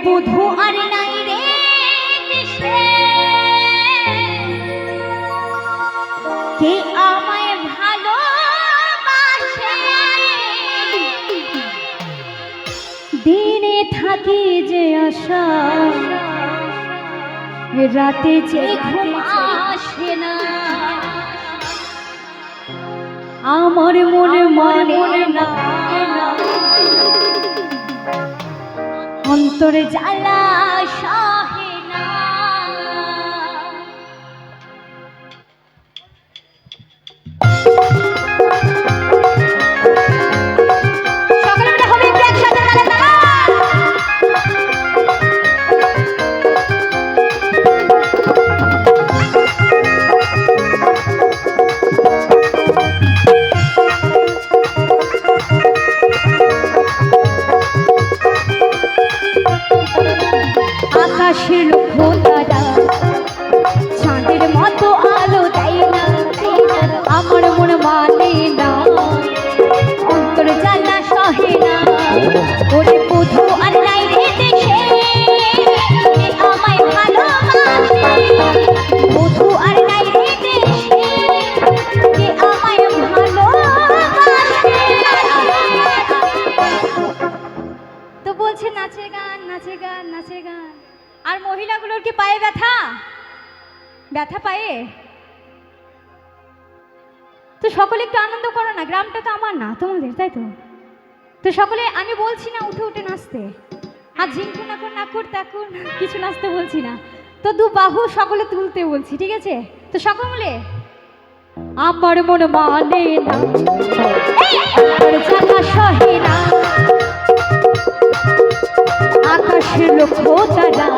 বধূ আর নাই রে দেশে, কে আমায় ভালোবাসে, দিনে থাকি যে আশা, রাতে যে ঘুম আসে না, আমার মনে মানে না, অন্তরে জ্বালা সহে না। সকলে মিলে হবে একটু একসাথে তালে তালা। আকাশের খোদারা চাঁদের মতো আলো দেয় না, আমার মন মানে না, অন্তর জ্বালা সহে না, ওরে বধূ আর নাই রে দেশে, কে আমায় ভালোবাসে, বধূ আর নাই রে দেশে, কে আমায় ভালোবাসে। তো বলছে নাচে গান নাচে গান নাচে গান, আর মহিলাগুলোর কি পায়ে ব্যথা, ব্যথা পায়ে? তো সকলে একটু আনন্দ করো না, গ্রামটা তো আমার না তোমাদের, তাই তো? তো সকলে, আমি বলছি না উঠে উঠে নাচতে, আর ঝিঙ্কু নাকুর নাকুর তাকুর কিছু নাচতে বলছি না, তো দু বাহু সকলে তুলতে বলছি, ঠিক আছে? তো সকলে মিলে আমার মন মানে না, আমার জ্বালা সহে না, আকাশের লক্ষ্য তারা